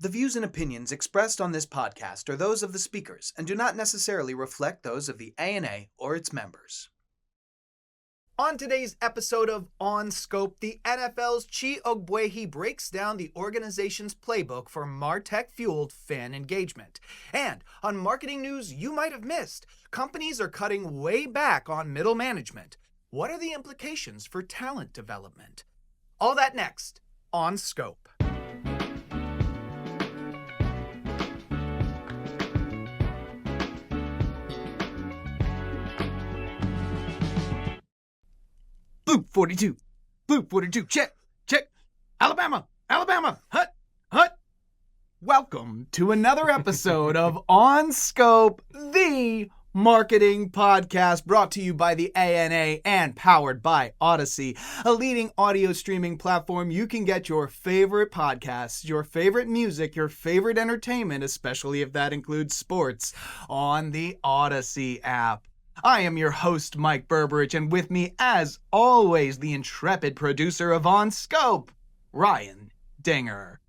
The views and opinions expressed on this podcast are those of the speakers and do not necessarily reflect those of the ANA or its members. On today's episode of On Scope, the NFL's Chi Ogbuehi breaks down the organization's playbook for Martech-fueled fan engagement. And on marketing news you might have missed, companies are cutting way back on middle management. What are the implications for talent development? All that next on Scope. Blue 42, Blue 42, check, Alabama, hut. Welcome to another episode of On Scope, the marketing podcast brought to you by the ANA and powered by Odyssey, a leading audio streaming platform. You can get your favorite podcasts, your favorite music, your favorite entertainment, especially if that includes sports, on the Odyssey app. I am your host, Mike Berberich, and with me, as always, the intrepid producer of On Scope, Ryan Dinger.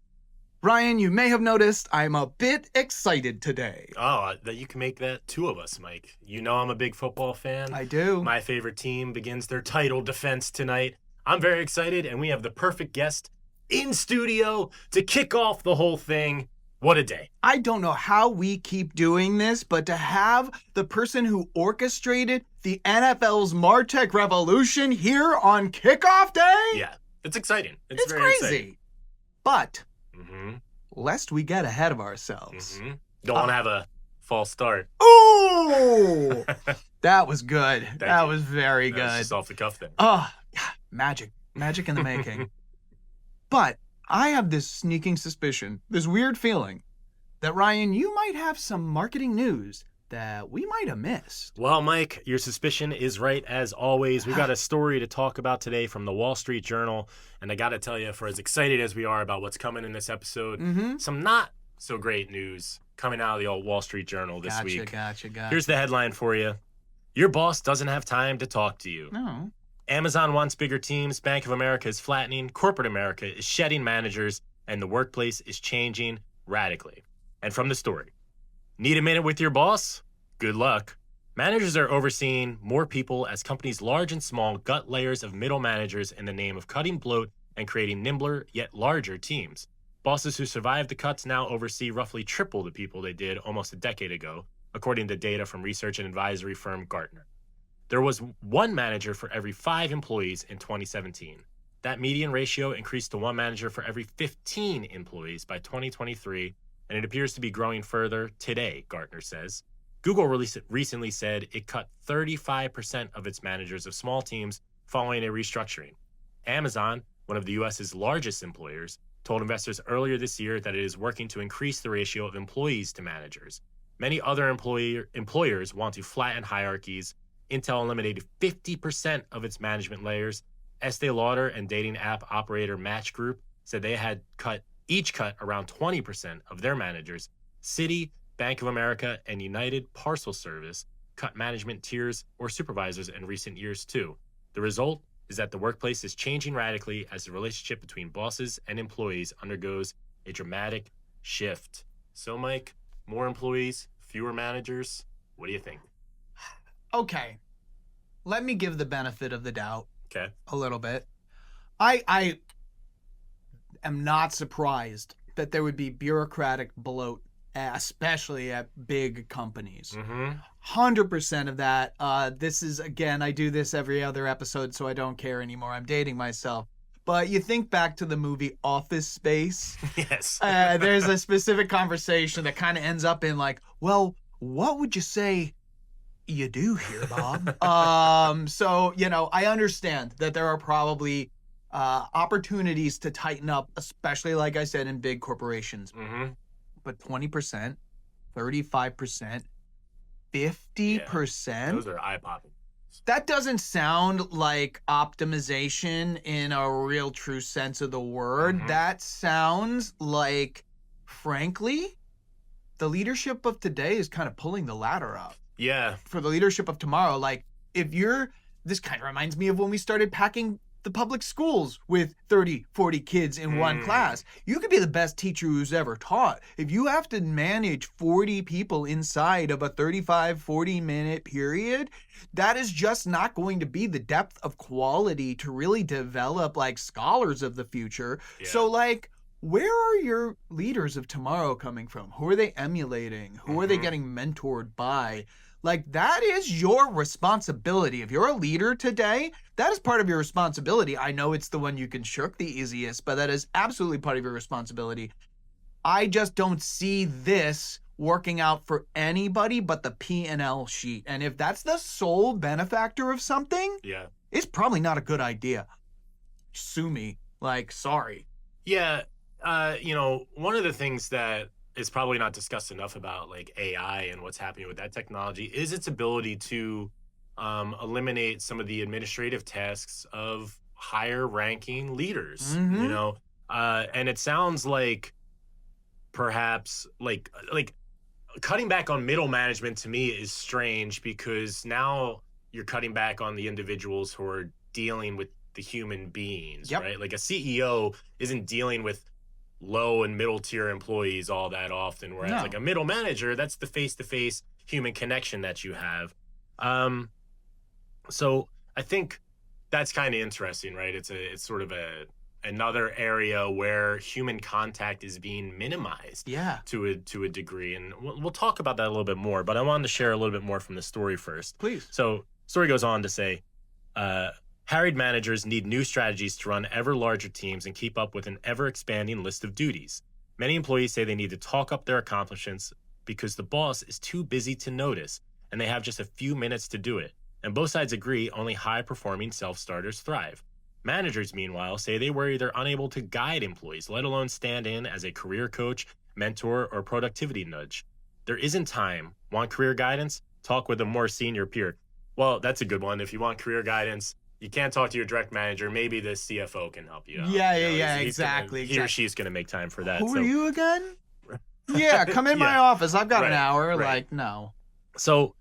Ryan, you may have noticed I'm a bit excited today. Oh, that you can make that two of us, Mike. You know I'm a big football fan. I do. My favorite team begins their title defense tonight. I'm very excited, and we have the perfect guest in studio to kick off the whole thing. What a day. I don't know how we keep doing this, but to have the person who orchestrated the NFL's Martech revolution here on kickoff day? Yeah, it's exciting. It's very crazy. Exciting. But, lest we get ahead of ourselves. Don't want to have a false start. Ooh! That was good. That was very good. That was just off the cuff there. Oh, magic. Magic in the making. But I have this sneaking suspicion, this weird feeling, that Ryan, you might have some marketing news that we might have missed. Well, Mike, your suspicion is right as always. We've got a story to talk about today from the Wall Street Journal, and I got to tell you, for as excited as we are about what's coming in this episode, some not so great news coming out of the old Wall Street Journal this week. Gotcha. Here's the headline for you. Your boss doesn't have time to talk to you. No. Amazon wants bigger teams, Bank of America is flattening, corporate America is shedding managers, and the workplace is changing radically. And from the story, need a minute with your boss? Good luck. Managers are overseeing more people as companies large and small gut layers of middle managers in the name of cutting bloat and creating nimbler yet larger teams. Bosses who survived the cuts now oversee roughly triple the people they did almost a decade ago, according to data from research and advisory firm Gartner. There was one manager for every 5 employees in 2017. That median ratio increased to one manager for every 15 employees by 2023, and it appears to be growing further today, Gartner says. Google recently said it cut 35% of its managers of small teams following a restructuring. Amazon, one of the U.S.'s largest employers, told investors earlier this year that it is working to increase the ratio of employees to managers. Many other employers want to flatten hierarchies. Intel eliminated 50% of its management layers. Estee Lauder and dating app operator Match Group said they had each cut around 20% of their managers. Citi, Bank of America, and United Parcel Service cut management tiers or supervisors in recent years too. The result is that the workplace is changing radically as the relationship between bosses and employees undergoes a dramatic shift. So, Mike, more employees, fewer managers. What do you think? Okay, let me give the benefit of the doubt. Okay. A little bit. I am not surprised that there would be bureaucratic bloat, especially at big companies. 100% of that. This is, again, I do this every other episode, so I don't care anymore. I'm dating myself. But you think back to the movie Office Space. Yes. There's a specific conversation that kind of ends up in like, well, what would you say you do here, Bob? So, I understand that there are probably opportunities to tighten up, especially, like I said, in big corporations. But 20%, 35%, 50%? Yeah, those are eye-popping. That doesn't sound like optimization in a real true sense of the word. That sounds like, frankly, the leadership of today is kind of pulling the ladder up. Yeah. For the leadership of tomorrow. Like, this kind of reminds me of when we started packing the public schools with 30, 40 kids in one class. You could be the best teacher who's ever taught. If you have to manage 40 people inside of a 35, 40-minute period, that is just not going to be the depth of quality to really develop like scholars of the future. Yeah. So like, where are your leaders of tomorrow coming from? Who are they emulating? Who are they getting mentored by? Like, that is your responsibility. If you're a leader today, that is part of your responsibility. I know it's the one you can shirk the easiest, but that is absolutely part of your responsibility. I just don't see this working out for anybody but the P&L sheet. And if that's the sole benefactor of something, it's probably not a good idea. Sue me. Like, sorry. Yeah. One of the things that is probably not discussed enough about like AI and what's happening with that technology is its ability to eliminate some of the administrative tasks of higher ranking leaders, and it sounds like perhaps like cutting back on middle management to me is strange, because now you're cutting back on the individuals who are dealing with the human beings, right? Like a CEO isn't dealing with low and middle tier employees all that often, whereas like a middle manager, that's the face-to-face human connection that you have. So I think that's kind of interesting, right? It's sort of another area where human contact is being minimized to a degree, and we'll talk about that a little bit more, but I wanted to share a little bit more from the story first. Please. So story goes on to say, harried managers need new strategies to run ever larger teams and keep up with an ever-expanding list of duties. Many employees say they need to talk up their accomplishments because the boss is too busy to notice, and they have just a few minutes to do it. And both sides agree only high-performing self-starters thrive. Managers, meanwhile, say they worry they're unable to guide employees, let alone stand in as a career coach, mentor, or productivity nudge. There isn't time. Want career guidance? Talk with a more senior peer. Well, that's a good one. If you want career guidance, you can't talk to your direct manager. Maybe the CFO can help you out. Exactly. He or she's going to make time for that. Who are you again? Yeah, come in my office. I've got an hour. Like, no. So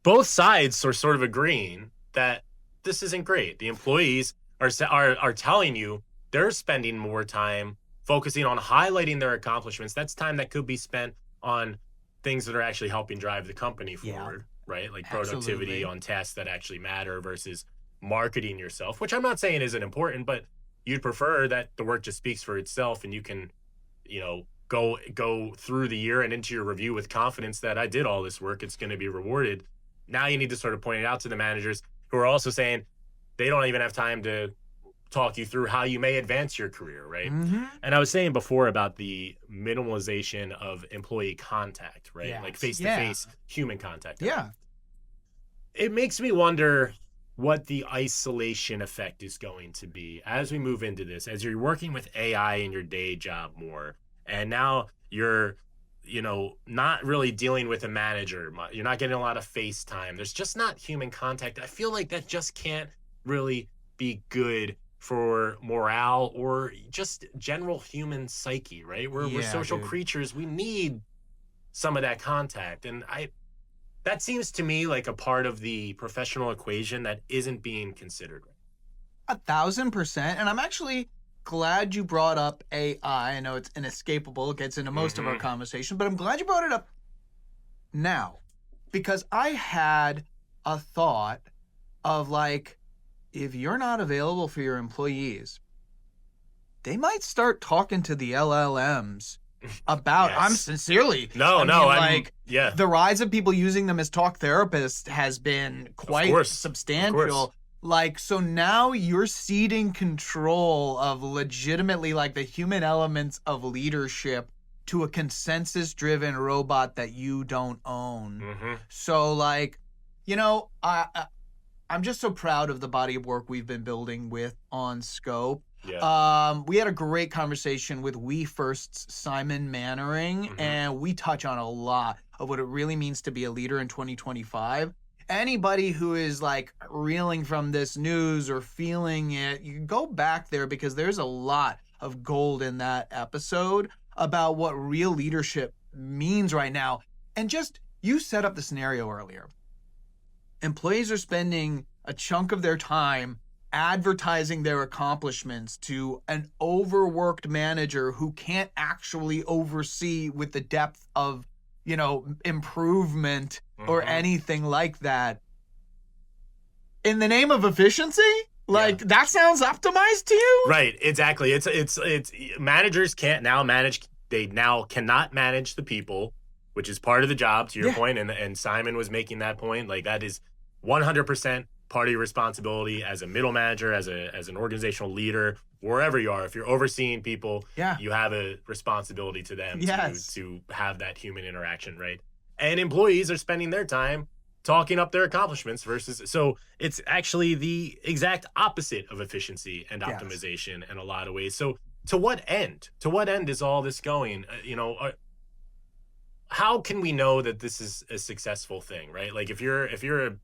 both sides are sort of agreeing that this isn't great. The employees are telling you they're spending more time focusing on highlighting their accomplishments. That's time that could be spent on things that are actually helping drive the company forward, right? Like productivity on tasks that actually matter versus marketing yourself, which I'm not saying isn't important, but you'd prefer that the work just speaks for itself and you can, go through the year and into your review with confidence that I did all this work. It's going to be rewarded. Now you need to sort of point it out to the managers who are also saying they don't even have time to talk you through how you may advance your career, right? And I was saying before about the minimalization of employee contact, right? Like face-to-face human contact. It makes me wonder what the isolation effect is going to be as we move into this, as you're working with AI in your day job more, and now you're, not really dealing with a manager. You're not getting a lot of face time. There's just not human contact. I feel like that just can't really be good for morale or just general human psyche, right? We're social creatures. We need some of that contact. And that seems to me like a part of the professional equation that isn't being considered. 1,000%. And I'm actually glad you brought up AI. I know it's inescapable. It gets into most of our conversation, but I'm glad you brought it up now, because I had a thought of like, if you're not available for your employees, they might start talking to the LLMs about, I'm sincerely. The rise of people using them as talk therapists has been quite substantial. Like, so now you're ceding control of legitimately like the human elements of leadership to a consensus-driven robot that you don't own. So like, I'm just so proud of the body of work we've been building with OnScope. We had a great conversation with WeFirst's Simon Mannering, and we touch on a lot of what it really means to be a leader in 2025. Anybody who is like reeling from this news or feeling it, you can go back there because there's a lot of gold in that episode about what real leadership means right now. And just, you set up the scenario earlier. Employees are spending a chunk of their time advertising their accomplishments to an overworked manager who can't actually oversee with the depth of, improvement or anything like that. In the name of efficiency? That sounds optimized to you? Right, exactly. It's managers can't now manage. They now cannot manage the people, which is part of the job, to your point. And Simon was making that point. That is 100% part of your responsibility as a middle manager, as an organizational leader, wherever you are. If you're overseeing people, you have a responsibility to them to have that human interaction, right? And employees are spending their time talking up their accomplishments so it's actually the exact opposite of efficiency and optimization in a lot of ways. So to what end is all this going? How can we know that this is a successful thing, right? If you're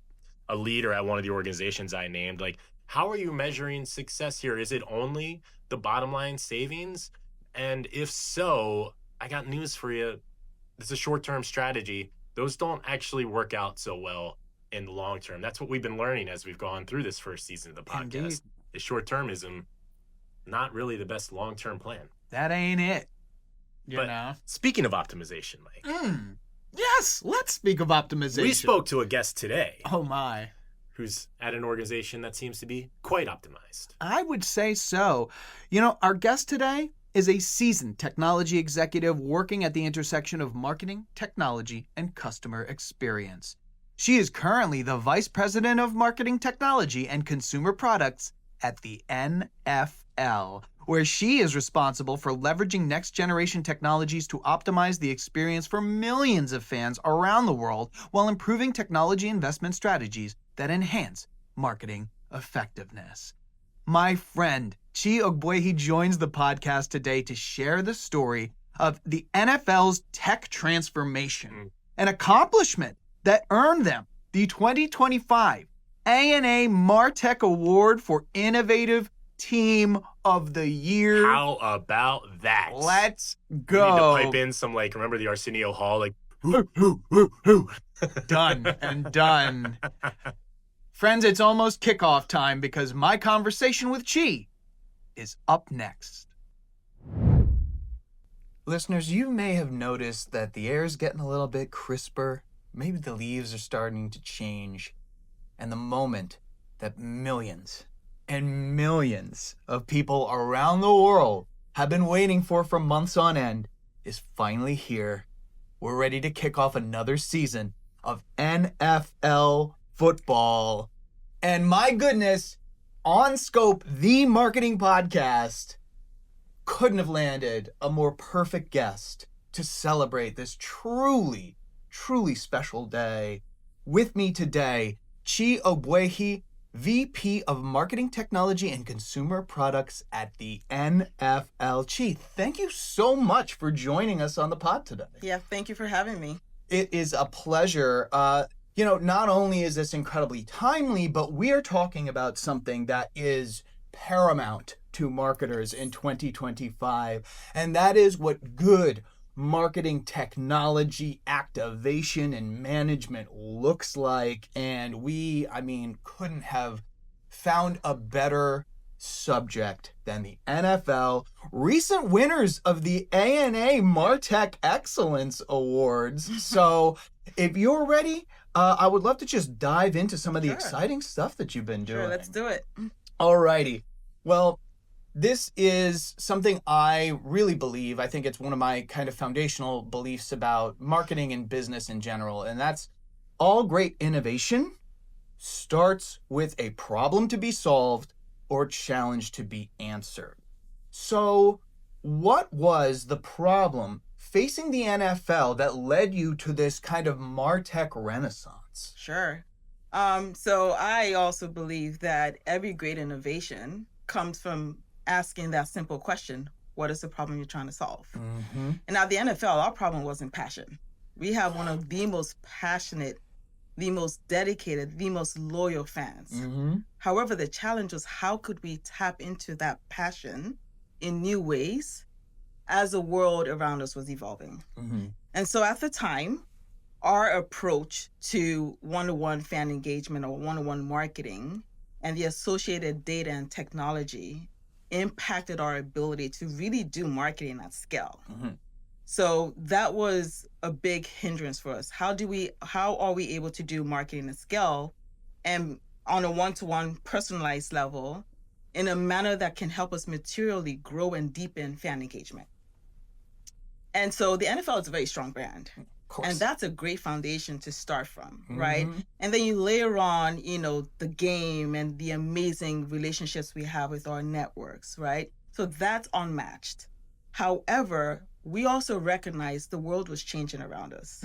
a leader at one of the organizations I named, how are you measuring success here? Is it only the bottom line savings? And if so, I got news for you. It's a short-term strategy. Those don't actually work out so well in the long term. That's what we've been learning as we've gone through this first season of the podcast. Indeed. Is short-termism not really the best long-term plan. That ain't it. Speaking of optimization, Mike. Yes, let's speak of optimization. We spoke to a guest today. Oh my. Who's at an organization that seems to be quite optimized. I would say so. Our guest today is a seasoned technology executive working at the intersection of marketing, technology, and customer experience. She is currently the Vice President of Marketing Technology and Consumer Products at the NFL, where she is responsible for leveraging next-generation technologies to optimize the experience for millions of fans around the world while improving technology investment strategies that enhance marketing effectiveness. My friend, Chi Ogbuehi joins the podcast today to share the story of the NFL's tech transformation, an accomplishment that earned them the 2025 ANA Martech Award for Innovative Team of the Year. How about that? Let's go. We need to pipe in some, remember the Arsenio Hall, Done and done. Friends, it's almost kickoff time because my conversation with Chi is up next. Listeners, you may have noticed that the air is getting a little bit crisper. Maybe the leaves are starting to change. And the moment that millions and millions of people around the world have been waiting for months on end is finally here. We're ready to kick off another season of NFL football. And my goodness, On Scope, the marketing podcast, couldn't have landed a more perfect guest to celebrate this truly, truly special day. With me today, Chi Ogbuehi, VP of Marketing Technology and Consumer Products at the NFL. Chi, thank you so much for joining us on the pod today. Yeah, thank you for having me. It is a pleasure. Not only is this incredibly timely, but we are talking about something that is paramount to marketers in 2025, and that is what good marketing technology activation and management looks like. And we, couldn't have found a better subject than the NFL, recent winners of the ANA Martech Excellence Awards. So if you're ready, I would love to just dive into some of the exciting stuff that you've been doing. Sure, let's do it. Alrighty. Well, this is something I really believe. I think it's one of my kind of foundational beliefs about marketing and business in general, and that's all great innovation starts with a problem to be solved or challenge to be answered. So, what was the problem facing the NFL that led you to this kind of MarTech renaissance? Sure. So I also believe that every great innovation comes from asking that simple question: what is the problem you're trying to solve? Mm-hmm. And at the NFL, our problem wasn't passion. We have one of the most passionate, the most dedicated, the most loyal fans. Mm-hmm. However, the challenge was, how could we tap into that passion in new ways as the world around us was evolving? Mm-hmm. And so at the time, our approach to one-to-one fan engagement or one-to-one marketing and the associated data and technology impacted our ability to really do marketing at scale. So that was a big hindrance for us. How are we able to do marketing at scale and on a one-to-one personalized level in a manner that can help us materially grow and deepen fan engagement? And so the NFL is a very strong brand. And that's a great foundation to start from, right? And then you layer on, the game and the amazing relationships we have with our networks, right? So that's unmatched. However, we also recognize the world was changing around us.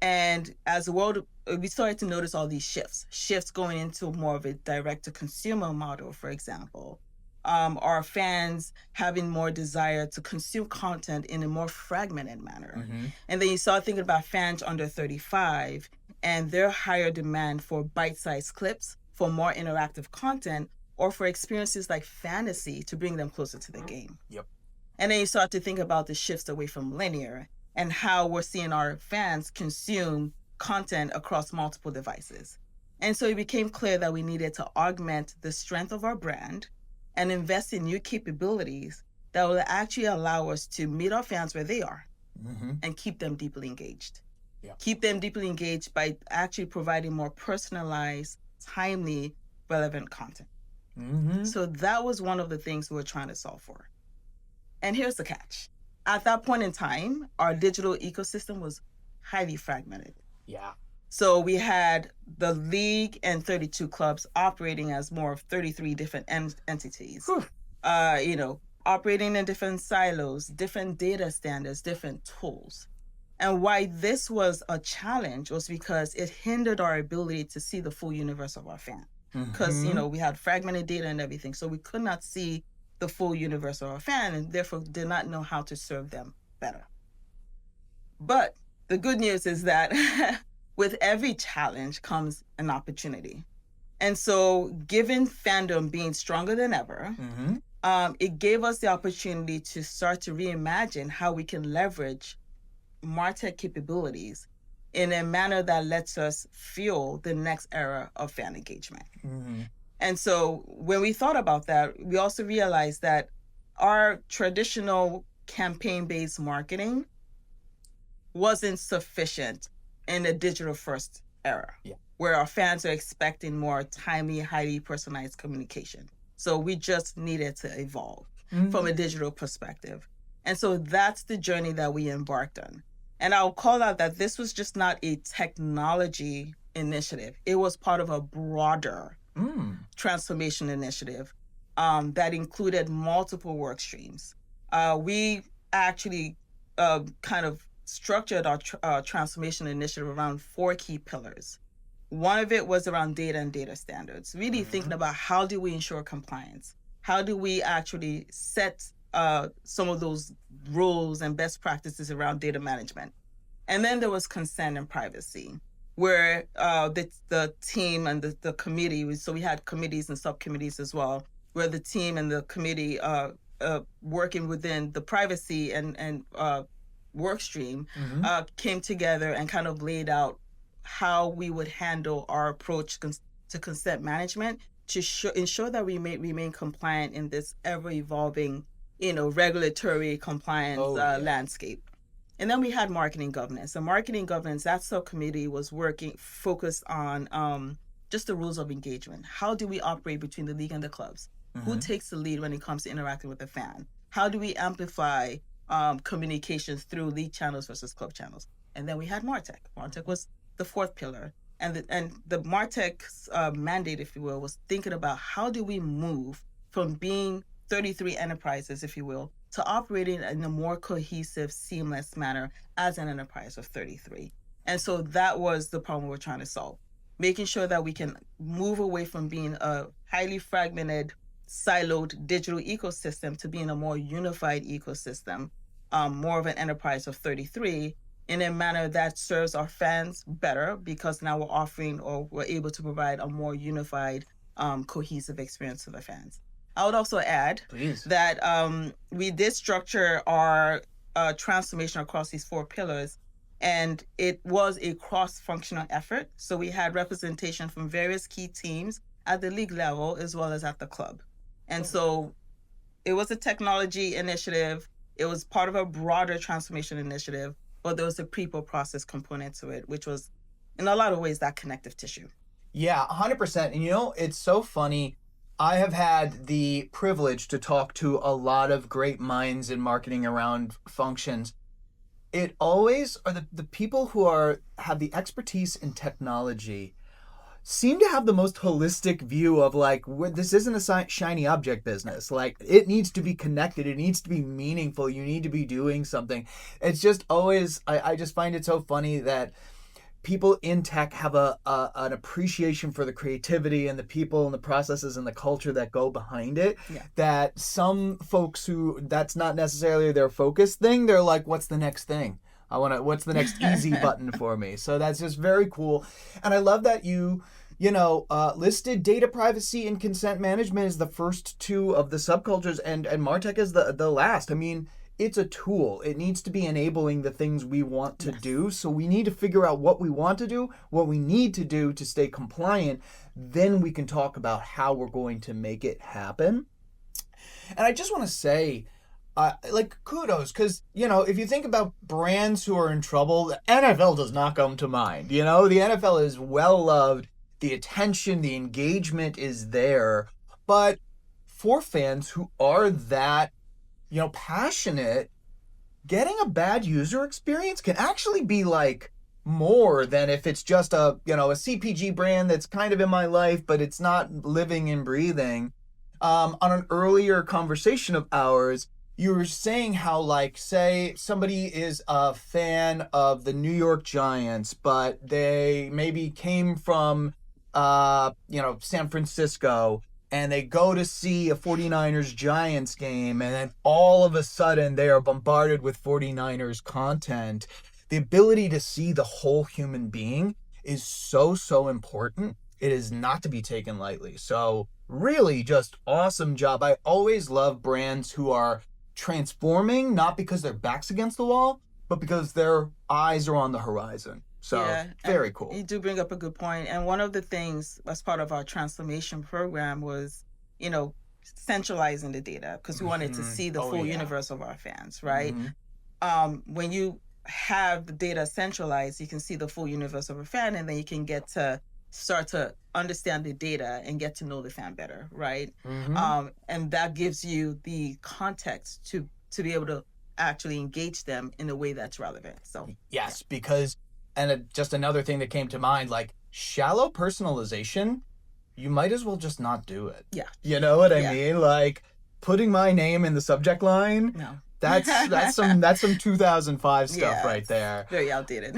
And as the world, we started to notice all these shifts going into more of a direct-to-consumer model, for example. Our fans having more desire to consume content in a more fragmented manner. And then you start thinking about fans under 35 and their higher demand for bite-sized clips, for more interactive content, or for experiences like fantasy to bring them closer to the game. And then you start to think about the shifts away from linear and how we're seeing our fans consume content across multiple devices. And so it became clear that we needed to augment the strength of our brand and invest in new capabilities that will actually allow us to meet our fans where they are and keep them deeply engaged. Keep them deeply engaged by actually providing more personalized, timely, relevant content. So that was one of the things we were trying to solve for. And here's the catch. At that point in time, our digital ecosystem was highly fragmented. So we had the league and 32 clubs operating as more of 33 different entities, operating in different silos, different data standards, different tools. And why this was a challenge was because it hindered our ability to see the full universe of our fan. Because, we had fragmented data and everything. So we could not see the full universe of our fan and therefore did not know how to serve them better. But the good news is that with every challenge comes an opportunity. And so given fandom being stronger than ever, it gave us the opportunity to start to reimagine how we can leverage MarTech capabilities in a manner that lets us fuel the next era of fan engagement. And so when we thought about that, we also realized that our traditional campaign-based marketing wasn't sufficient in a digital-first era, where our fans are expecting more timely, highly personalized communication. So we just needed to evolve from a digital perspective. And so that's the journey that we embarked on. And I'll call out that this was just not a technology initiative. It was part of a broader transformation initiative that included multiple work streams. We actually kind of structured our transformation initiative around 4 key pillars. One of it was around data and data standards, really thinking about how do we ensure compliance? How do we actually set some of those rules and best practices around data management? And then there was consent and privacy, where the team and the committee, so we had committees and subcommittees as well, where the team and the committee working within the privacy and work stream came together and kind of laid out how we would handle our approach to consent management to ensure that we remain compliant in this ever-evolving, regulatory compliance landscape. And then we had marketing governance. So marketing governance, that subcommittee was focused on just the rules of engagement. How do we operate between the league and the clubs? Who takes the lead when it comes to interacting with the fan? How do we amplify communications through league channels versus club channels? And then we had MarTech. MarTech was the 4th pillar. And the MarTech's mandate, if you will, was thinking about how do we move from being 33 enterprises, if you will, to operating in a more cohesive, seamless manner as an enterprise of 33. And so that was the problem we're trying to solve, making sure that we can move away from being a highly fragmented, siloed digital ecosystem to being a more unified ecosystem, more of an enterprise of 33, in a manner that serves our fans better, because now we're offering or we're able to provide a more unified, cohesive experience to the fans. I would also add that we did structure our transformation across these 4 pillars, and it was a cross-functional effort. So we had representation from various key teams at the league level as well as at the club. And so it was a technology initiative. It was part of a broader transformation initiative, but there was a people process component to it, which was in a lot of ways that connective tissue. Yeah, 100%. And you know, it's so funny. I have had the privilege to talk to a lot of great minds in marketing around functions. It always are the people who have the expertise in technology seem to have the most holistic view of like, this isn't a shiny object business. Like, it needs to be connected. It needs to be meaningful. You need to be doing something. It's just always, I just find it so funny that people in tech have an appreciation for the creativity and the people and the processes and the culture that go behind it. Yeah. That some folks who that's not necessarily their focus thing, they're like, what's the next thing? What's the next easy button for me? So that's just very cool. And I love that you listed data privacy and consent management as the first two of the subcultures, and Martech is the last. I mean, it's a tool. It needs to be enabling the things we want to do. So we need to figure out what we want to do, what we need to do to stay compliant. Then we can talk about how we're going to make it happen. And I just want to say, kudos, because, if you think about brands who are in trouble, the NFL does not come to mind. The NFL is well loved. The attention, the engagement is there. But for fans who are that passionate, getting a bad user experience can actually be like more than if it's just a CPG brand that's kind of in my life, but it's not living and breathing. On an earlier conversation of ours, you were saying how, like, say somebody is a fan of the New York Giants, but they maybe came from, San Francisco, and they go to see a 49ers Giants game, and then all of a sudden they are bombarded with 49ers content. The ability to see the whole human being is so, so important. It is not to be taken lightly. So really just awesome job. I always love brands who are transforming, not because their back's against the wall, but because their eyes are on the horizon. So very cool. You do bring up a good point. And one of the things as part of our transformation program was, centralizing the data, because we wanted to see the full universe of our fans, right? When you have the data centralized, you can see the full universe of a fan, and then you can get to start to understand the data and get to know the fan better, right? And that gives you the context to be able to actually engage them in a way that's relevant. So yes, because just another thing that came to mind, like shallow personalization, you might as well just not do it. Yeah. You know what I mean? Like putting my name in the subject line. No. That's some 2005 stuff right there. Very outdated.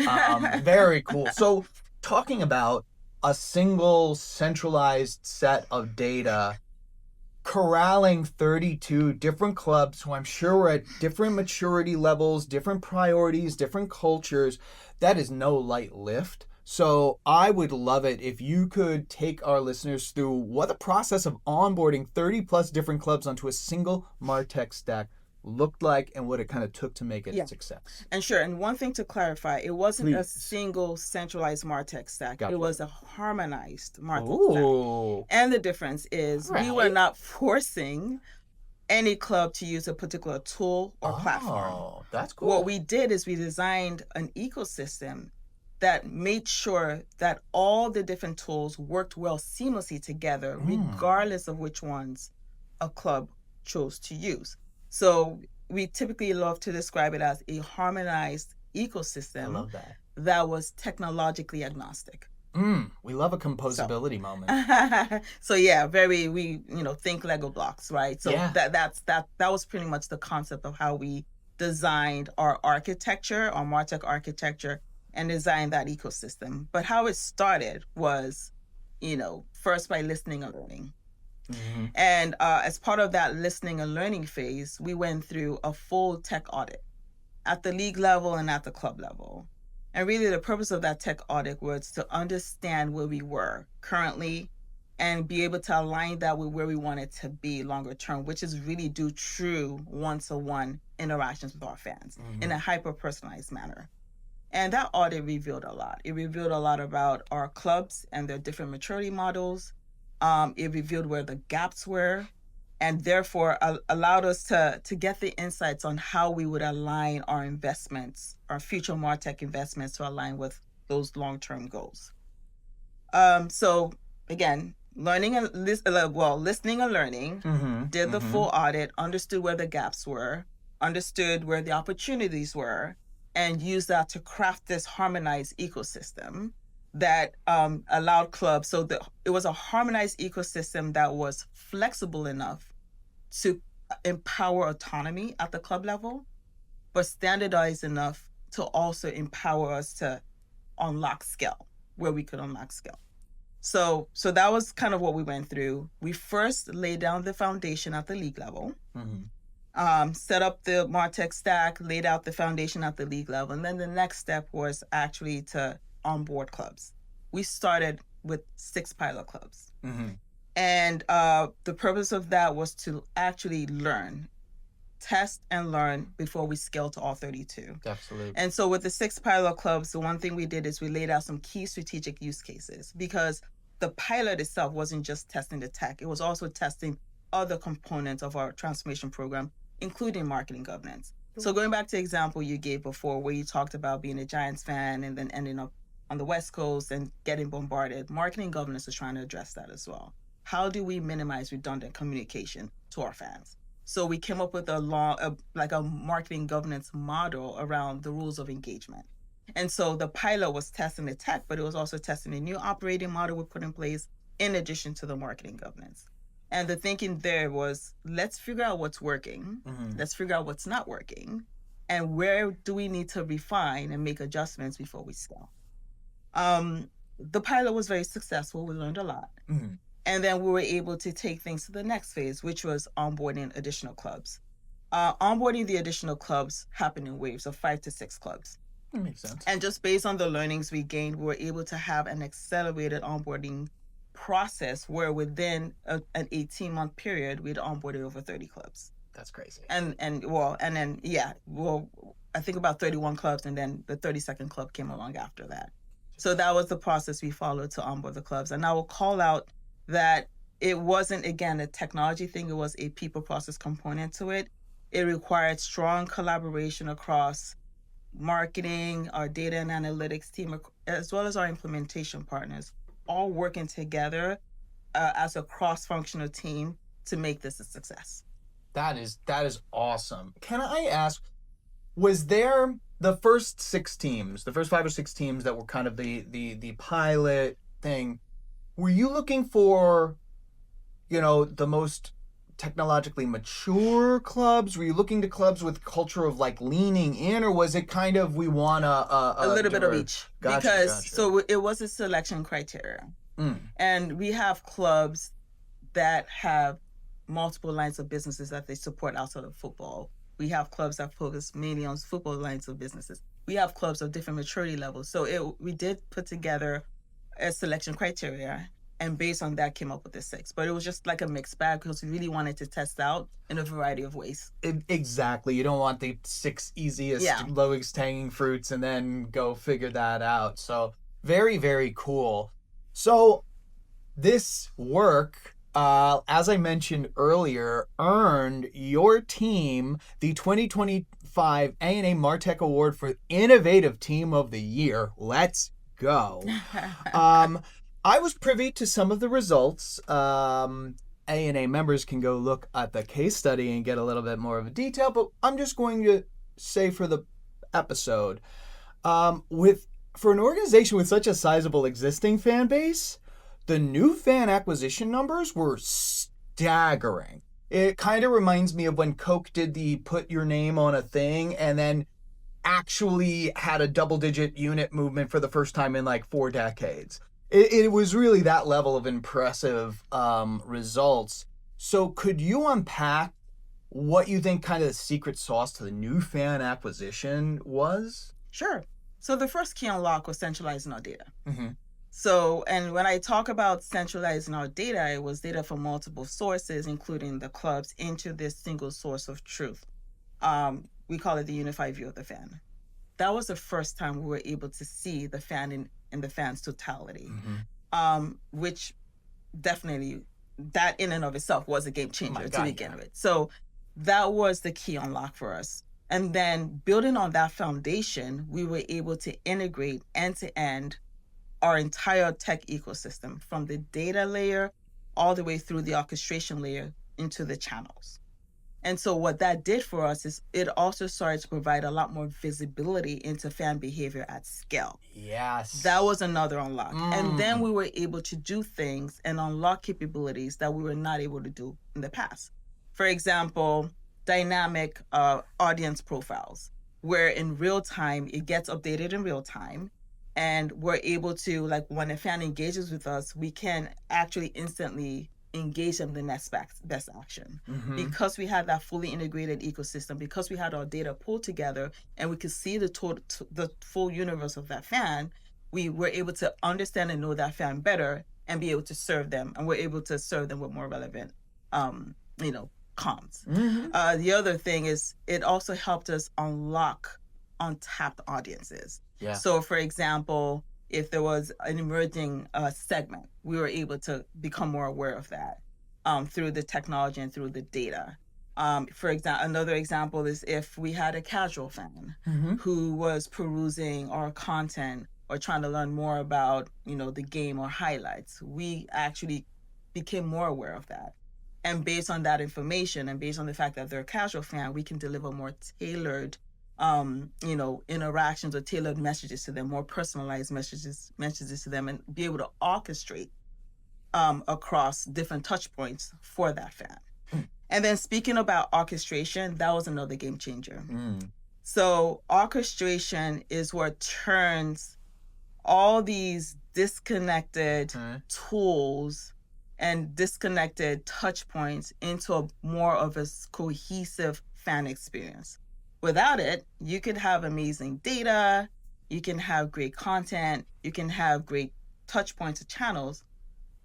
Very cool. So talking about a single centralized set of data, corralling 32 different clubs who I'm sure were at different maturity levels, different priorities, different cultures, that is no light lift. So I would love it if you could take our listeners through what the process of onboarding 30 plus different clubs onto a single MarTech stack looked like and what it kind of took to make it a success. And sure, and one thing to clarify, it wasn't a single centralized MarTech stack. Gotcha. It was a harmonized MarTech stack. And the difference is we were not forcing any club to use a particular tool or platform. Oh, that's cool. What we did is we designed an ecosystem that made sure that all the different tools worked well seamlessly together, regardless of which ones a club chose to use. So we typically love to describe it as a harmonized ecosystem. I love that was technologically agnostic. We love a composability moment. So we think Lego blocks, right? So that was pretty much the concept of how we designed our architecture, our MarTech architecture, and designed that ecosystem. But how it started was, first by listening and learning. And as part of that listening and learning phase, we went through a full tech audit at the league level and at the club level. And really the purpose of that tech audit was to understand where we were currently and be able to align that with where we wanted to be longer term, which is really do true one-to-one interactions with our fans in a hyper-personalized manner. And that audit revealed a lot. It revealed a lot about our clubs and their different maturity models, It revealed where the gaps were, and therefore allowed us to get the insights on how we would align our investments, our future MarTech investments, to align with those long-term goals. So again, listening and learning, did the full audit, understood where the gaps were, understood where the opportunities were, and used that to craft this harmonized ecosystem that allowed clubs. So it was a harmonized ecosystem that was flexible enough to empower autonomy at the club level, but standardized enough to also empower us to unlock scale where we could unlock scale. So that was kind of what we went through. We first laid down the foundation at the league level, set up the MarTech stack, laid out the foundation at the league level, and then the next step was actually to onboard clubs. We started with 6 pilot clubs. And the purpose of that was to actually test and learn before we scale to all 32. Absolutely. And so with the 6 pilot clubs, the one thing we did is we laid out some key strategic use cases, because the pilot itself wasn't just testing the tech, it was also testing other components of our transformation program, including marketing governance. So going back to the example you gave before, where you talked about being a Giants fan and then ending up on the West Coast and getting bombarded, marketing governance is trying to address that as well. How do we minimize redundant communication to our fans? So we came up with a marketing governance model around the rules of engagement. And so the pilot was testing the tech, but it was also testing a new operating model we put in place in addition to the marketing governance. And the thinking there was, let's figure out what's working, let's figure out what's not working, and where do we need to refine and make adjustments before we scale. The pilot was very successful. We learned a lot. And then we were able to take things to the next phase, which was onboarding additional clubs. Onboarding the additional clubs happened in waves of 5 to 6 clubs. That makes sense. And just based on the learnings we gained, we were able to have an accelerated onboarding process where within an 18-month period, we'd onboarded over 30 clubs. That's crazy. I think about 31 clubs, and then the 32nd club came along after that. So that was the process we followed to onboard the clubs. And I will call out that it wasn't, again, a technology thing. It was a people process component to it. It required strong collaboration across marketing, our data and analytics team, as well as our implementation partners, all working together as a cross-functional team to make this a success. That is awesome. Can I ask, was there the first 6 teams, the first 5 or 6 teams that were kind of the pilot thing, were you looking for, the most technologically mature clubs? Were you looking to clubs with culture of leaning in, or was it kind of we want a little bit of each? Gotcha. So it was a selection criteria. And we have clubs that have multiple lines of businesses that they support outside of football. We have clubs that focus mainly on football lines of businesses. We have clubs of different maturity levels. So we did put together a selection criteria, and based on that came up with the 6. But it was just like a mixed bag because we really wanted to test out in a variety of ways. Exactly. You don't want the 6 easiest, lowest hanging fruits and then go figure that out. So very, very cool. So this work, as I mentioned earlier, earned your team the 2025 ANA Martech Award for Innovative Team of the Year. Let's go. I was privy to some of the results. ANA members can go look at the case study and get a little bit more of a detail, but I'm just going to say for the episode, for an organization with such a sizable existing fan base, the new fan acquisition numbers were staggering. It kind of reminds me of when Coke did the put your name on a thing and then actually had a double-digit unit movement for the first time in 4 decades. It was really that level of impressive results. So could you unpack what you think kind of the secret sauce to the new fan acquisition was? Sure. So the first key unlock was centralizing our data. So, and when I talk about centralizing our data, it was data from multiple sources, including the clubs, into this single source of truth. We call it the unified view of the fan. That was the first time we were able to see the fan in the fan's totality, which definitely, that in and of itself was a game changer God, to begin with. So that was the key unlock for us. And then building on that foundation, we were able to integrate end to end our entire tech ecosystem from the data layer all the way through the orchestration layer into the channels. And so what that did for us is it also started to provide a lot more visibility into fan behavior at scale. Yes. That was another unlock. And then we were able to do things and unlock capabilities that we were not able to do in the past. For example, dynamic audience profiles, where in real time, it gets updated in real time. And we're able to, like, when a fan engages with us, we can actually instantly engage them in the next best action. Because we had that fully integrated ecosystem, because we had our data pulled together and we could see the full universe of that fan, we were able to understand and know that fan better and be able to serve them. And we're able to serve them with more relevant, comms. The other thing is it also helped us unlock untapped audiences. Yeah. So, for example, if there was an emerging segment, we were able to become more aware of that through the technology and through the data. For example, another example is if we had a casual fan who was perusing our content or trying to learn more about, the game or highlights, we actually became more aware of that. And based on that information and based on the fact that they're a casual fan, we can deliver more tailored interactions or tailored messages to them, more personalized messages to them, and be able to orchestrate across different touch points for that fan. And then speaking about orchestration, that was another game changer. So orchestration is what turns all these disconnected tools and disconnected touch points into more of a cohesive fan experience. Without it, you could have amazing data, you can have great content, you can have great touch points or channels,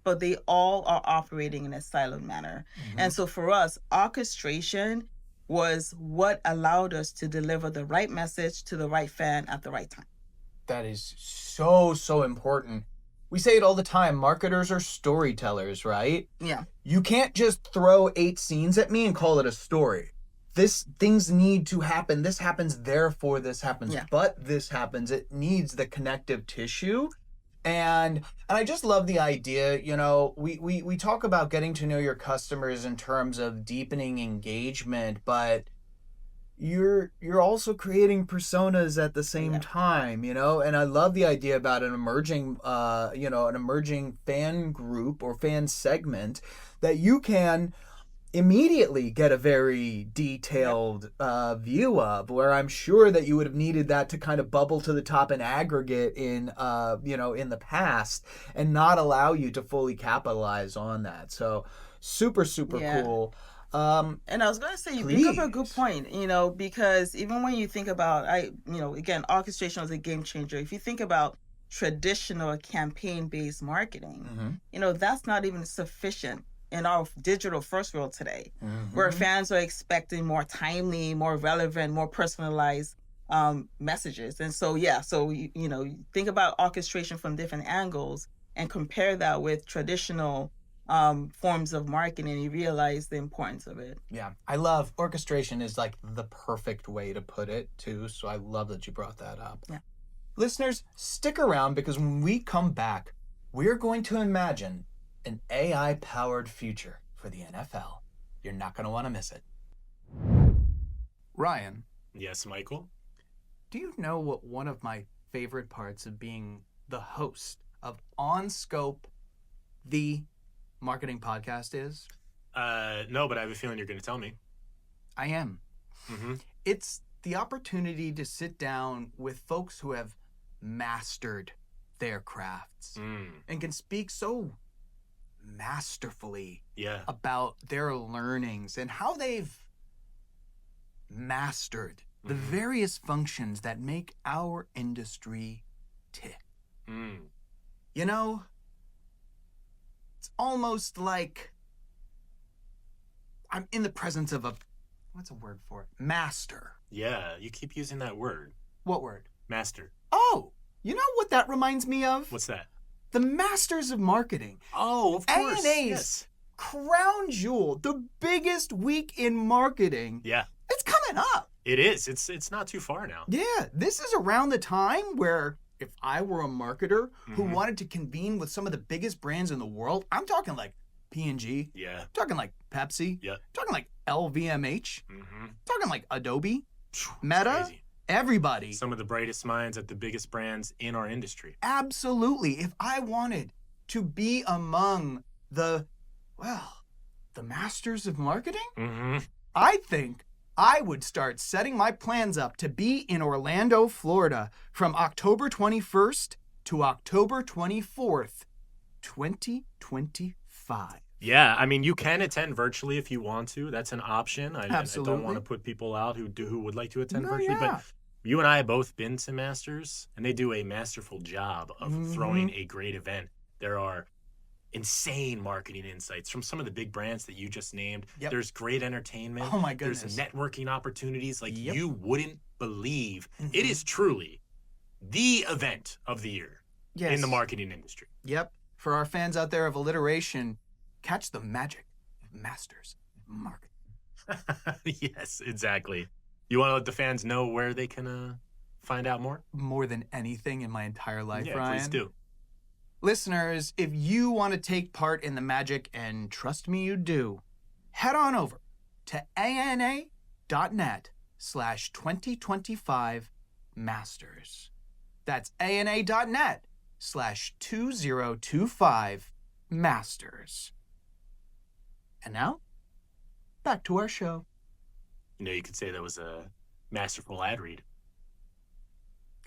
but they all are operating in a siloed manner. And so for us, orchestration was what allowed us to deliver the right message to the right fan at the right time. That is so important. We say it all the time, marketers are storytellers, right? Yeah. You can't just throw 8 scenes at me and call it a story. Things need to happen. This happens, therefore this happens, but this happens. It needs the connective tissue. And I just love the idea, we talk about getting to know your customers in terms of deepening engagement, but you're also creating personas at the same time, and I love the idea about an emerging fan group or fan segment that you can immediately get a very detailed view of, where I'm sure that you would have needed that to kind of bubble to the top and aggregate in in the past and not allow you to fully capitalize on that. So super cool. And I was going to say, you bring up a good point, because even when you think about, again, orchestration was a game changer. If you think about traditional campaign-based marketing, that's not even sufficient in our digital first world today, where fans are expecting more timely, more relevant, more personalized messages. And so, think about orchestration from different angles and compare that with traditional forms of marketing, and you realize the importance of it. Yeah, I love orchestration is like the perfect way to put it too. So I love that you brought that up. Yeah. Listeners, stick around, because when we come back, we're going to imagine an AI-powered future for the NFL. You're not going to want to miss it. Ryan. Yes, Michael? Do you know what one of my favorite parts of being the host of OnScope, the marketing podcast, is? No, but I have a feeling you're going to tell me. I am. It's the opportunity to sit down with folks who have mastered their crafts and can speak so masterfully about their learnings and how they've mastered the various functions that make our industry tick. It's almost like I'm in the presence of what's a word for it? Master. Yeah, you keep using that word. What word? Master. Oh, you know what that reminds me of? What's that? the Masters of Marketing. Oh, of course. ANA's Yes. crown jewel, the biggest week in marketing. Yeah, It's coming up. it is. It's not too far now. Yeah, this is around the time where if I were a marketer who Mhm. wanted to convene with some of the biggest brands in the world, I'm talking like P&G, Yeah. talking like Pepsi, Yeah. talking like LVMH, Mm-hmm. talking like Adobe, Meta, Crazy. everybody. Some of the brightest minds at the biggest brands in our industry. Absolutely. If I wanted to be among the masters of marketing, Mm-hmm. I think I would start setting my plans up to be in Orlando, Florida from October 21st to October 24th, 2025. Yeah, I mean, you can attend virtually if you want to. That's an option. I don't Absolutely. want to put people out who would like to attend No, virtually, yeah. but you and I have both been to Masters, and they do a masterful job of Mhm. throwing a great event. There are insane marketing insights from some of the big brands that you just named. Yep. There's great entertainment. Oh my goodness. There's networking opportunities like Yep. you wouldn't believe. Mhm. It is truly the event of the year Yes. in the marketing industry. Yep. For our fans out there of alliteration, catch the magic of Masters of Marketing. Yes, exactly. You want to let the fans know where they can find out more? More than anything in my entire life, Yeah, Ryan. please do. Listeners, if you want to take part in the magic, and trust me you do, head on over to ana.net/2025 Masters. That's ana.net/2025 Masters. And now, back to our show. You know, you could say that was a masterful ad read.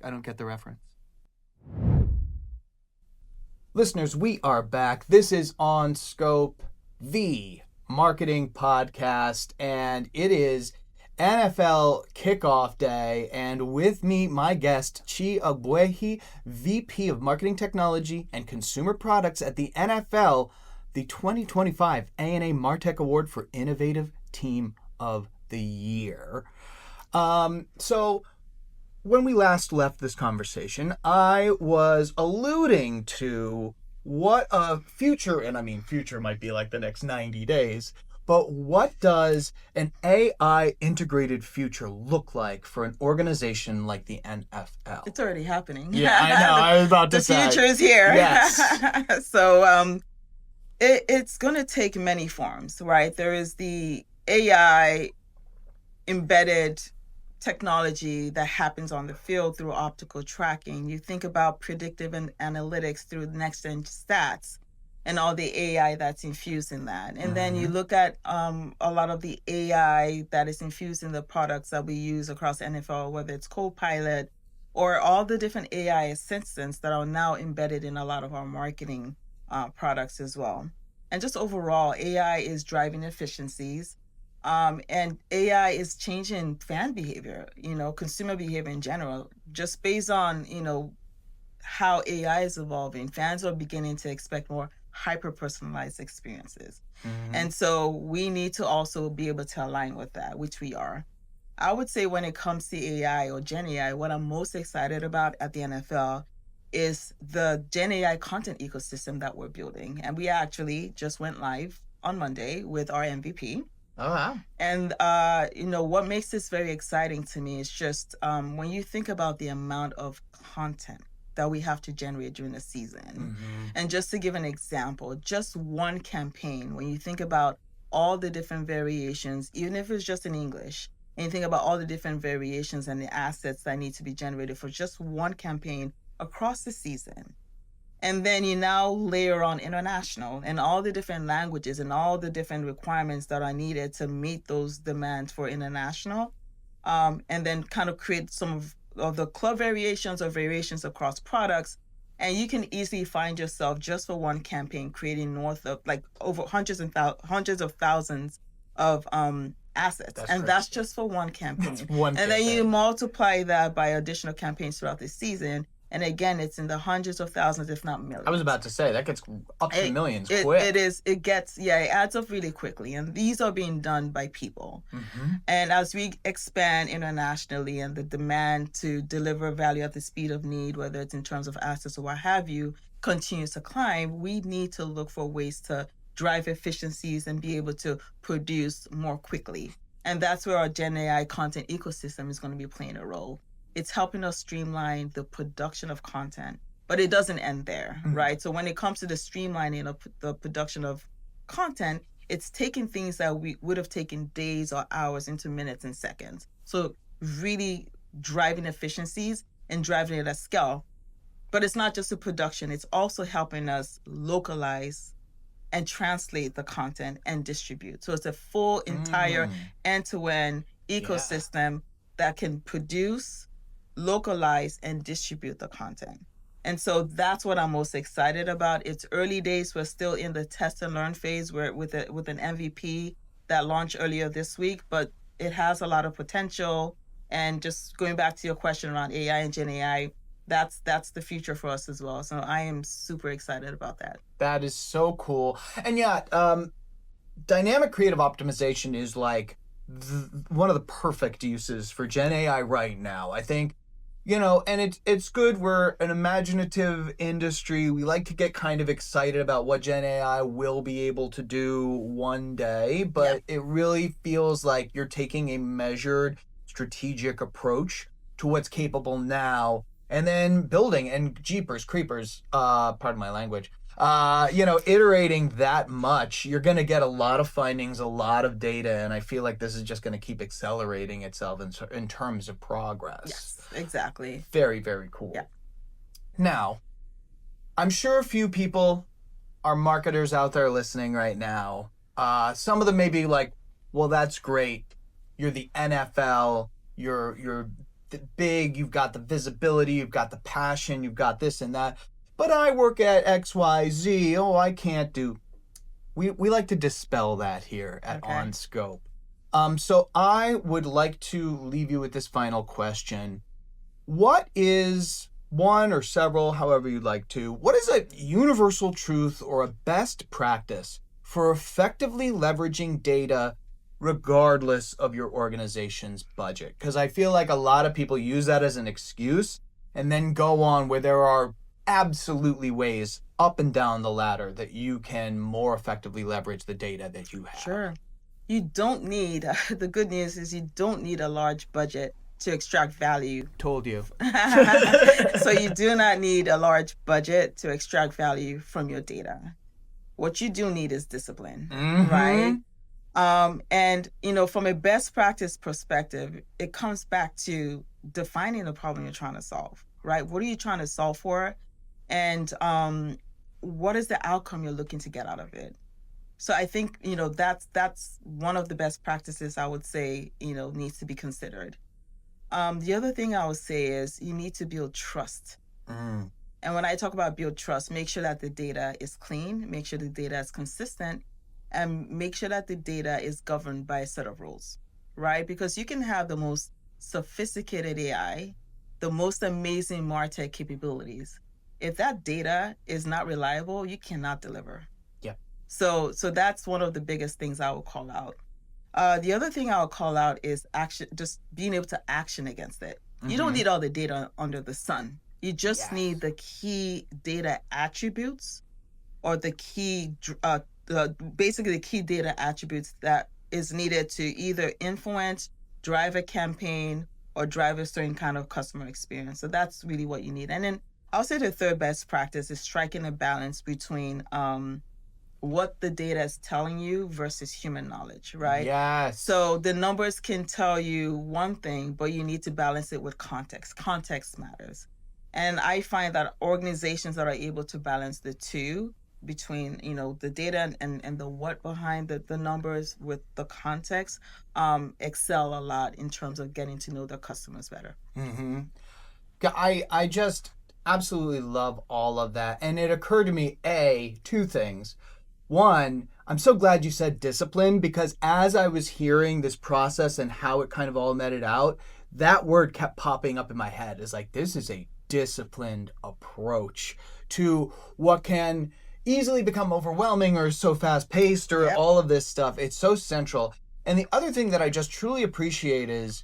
I don't get the reference. Listeners, we are back. This is On Scope, the marketing podcast, and it is NFL Kickoff Day. And with me, my guest, Ogbuehi, VP of Marketing Technology and Consumer Products at the NFL, the 2025 ANA Martech Award for Innovative Team of the Year. So when we last left this conversation, I was alluding to what a future, and I mean future might be like the next 90 days, but what does an AI integrated future look like for an organization like the NFL? It's already happening. Yeah, I know. I was about to The say. future is here. Yes. So it's going to take many forms, right? There is the AI embedded technology that happens on the field through optical tracking. You think about predictive and analytics through next-gen stats and all the AI that's infused in that. And then you look at a lot of the AI that is infused in the products that we use across NFL, whether it's Copilot or all the different AI assistants that are now embedded in a lot of our marketing products as well. And just overall, AI is driving efficiencies. And AI is changing fan behavior, consumer behavior in general, just based on, how AI is evolving. Fans are beginning to expect more hyper-personalized experiences. And so we need to also be able to align with that, which we are. I would say when it comes to AI or Gen AI, what I'm most excited about at the NFL is the Gen AI content ecosystem that we're building. And we actually just went live on Monday with our MVP. Oh, wow. And, what makes this very exciting to me is just when you think about the amount of content that we have to generate during the season. And just to give an example, just one campaign, when you think about all the different variations, even if it's just in English, and you think about all the different variations and the assets that need to be generated for just one campaign across the season. And then you now layer on international and all the different languages and all the different requirements that are needed to meet those demands for international. And then kind of create some of the club variations or variations across products. And you can easily find yourself just for one campaign creating north of like over hundreds of thousands of assets. That's just for one campaign. One and campaign. then you multiply that by additional campaigns throughout the season. And again, it's in the hundreds of thousands, if not millions. I was about to say that gets up to millions quick. It adds up really quickly. And these are being done by people. Mm-hmm. And as we expand internationally and the demand to deliver value at the speed of need, whether it's in terms of access or what have you, continues to climb, we need to look for ways to drive efficiencies and be able to produce more quickly. And that's where our Gen AI content ecosystem is going to be playing a role. It's helping us streamline the production of content, but it doesn't end there, right? So when it comes to the streamlining of the production of content, it's taking things that we would have taken days or hours into minutes and seconds. So really driving efficiencies and driving it at scale. But it's not just the production, it's also helping us localize and translate the content and distribute. So it's a full entire end-to-end ecosystem that can produce, localize, and distribute the content. And so that's what I'm most excited about. It's early days. We're still in the test and learn phase with an MVP that launched earlier this week, but it has a lot of potential. And just going back to your question around AI and Gen AI, that's the future for us as well. So I am super excited about that. That is so cool. And dynamic creative optimization is like one of the perfect uses for Gen AI right now. I think, and it's good. We're an imaginative industry. We like to get kind of excited about what Gen AI will be able to do one day, but it really feels like you're taking a measured, strategic approach to what's capable now, and then building and jeepers creepers, pardon my language, iterating that much, you're going to get a lot of findings, a lot of data, and I feel like this is just going to keep accelerating itself in terms of progress. Yes, exactly. Very, very cool. Yeah. Now, I'm sure a few people are marketers out there listening right now. Some of them may be like, well, that's great. You're the NFL. You're big. You've got the visibility. You've got the passion. You've got this and that. But I work at XYZ. Oh, I can't do. We like to dispel that here at OnScope. So I would like to leave you with this final question. What is one or several, however you'd like to, what is a universal truth or a best practice for effectively leveraging data regardless of your organization's budget? Because I feel like a lot of people use that as an excuse and then go on where there are absolutely ways up and down the ladder that you can more effectively leverage the data that you have. Sure. You don't need, the good news is you don't need a large budget to extract value. Told you. So you do not need a large budget to extract value from your data. What you do need is discipline, right? And, from a best practice perspective, it comes back to defining the problem you're trying to solve, right? What are you trying to solve for? And what is the outcome you're looking to get out of it? So I think, that's one of the best practices I would say, needs to be considered. The other thing I would say is you need to build trust. And when I talk about build trust, make sure that the data is clean, make sure the data is consistent, and make sure that the data is governed by a set of rules, right? Because you can have the most sophisticated AI, the most amazing MarTech capabilities. If that data is not reliable, you cannot deliver. Yeah. So that's one of the biggest things I would call out. The other thing I would call out is action, just being able to action against it. You don't need all the data under the sun. You just need the key data attributes, or the key, basically the key data attributes that is needed to either influence, drive a campaign, or drive a certain kind of customer experience. So that's really what you need. And then I'll say the third best practice is striking a balance between what the data is telling you versus human knowledge, right? Yes. So the numbers can tell you one thing, but you need to balance it with context. Context matters. And I find that organizations that are able to balance the two between, the data and the what behind the numbers with the context, excel a lot in terms of getting to know their customers better. I just absolutely love all of that. And it occurred to me, two things. One, I'm so glad you said discipline, because as I was hearing this process and how it kind of all netted out, that word kept popping up in my head. It's like, this is a disciplined approach to what can easily become overwhelming or so fast-paced or all of this stuff. It's so central. And the other thing that I just truly appreciate is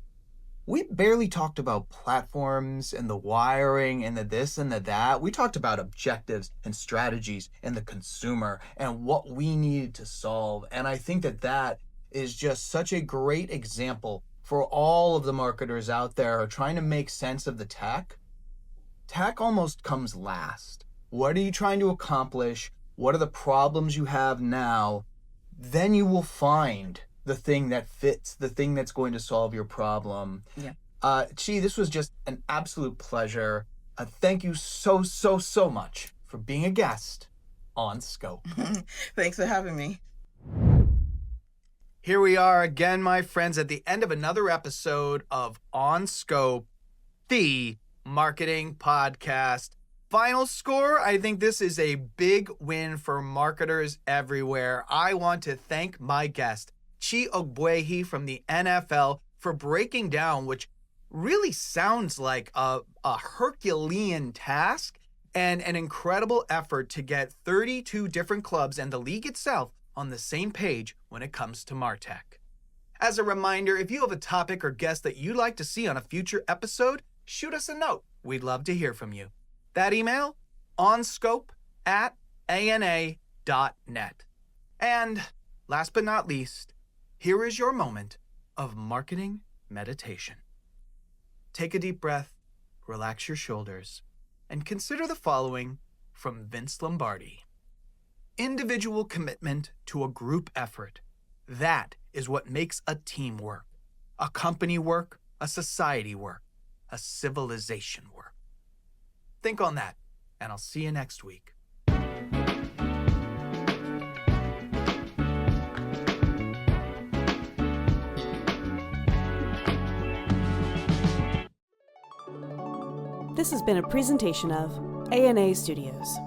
we barely talked about platforms and the wiring and the this and the that. We talked about objectives and strategies and the consumer and what we needed to solve. And I think that that is just such a great example for all of the marketers out there who are trying to make sense of the tech. Tech almost comes last. What are you trying to accomplish? What are the problems you have now? Then you will find the thing that fits, the thing that's going to solve your problem. Yeah. Chi, this was just an absolute pleasure. Thank you so much for being a guest on Scope. Thanks for having me. Here we are again, my friends, at the end of another episode of On Scope, the marketing podcast. Final score, I think this is a big win for marketers everywhere. I want to thank my guest, Chi Ogbuehi from the NFL, for breaking down, which really sounds like a Herculean task and an incredible effort to get 32 different clubs and the league itself on the same page when it comes to MarTech. As a reminder, if you have a topic or guest that you'd like to see on a future episode, shoot us a note. We'd love to hear from you. That email, onscope@ana.net. And last but not least, here is your moment of marketing meditation. Take a deep breath, relax your shoulders, and consider the following from Vince Lombardi. Individual commitment to a group effort. That is what makes a team work, a company work, a society work, a civilization work. Think on that, and I'll see you next week. This has been a presentation of ANA Studios.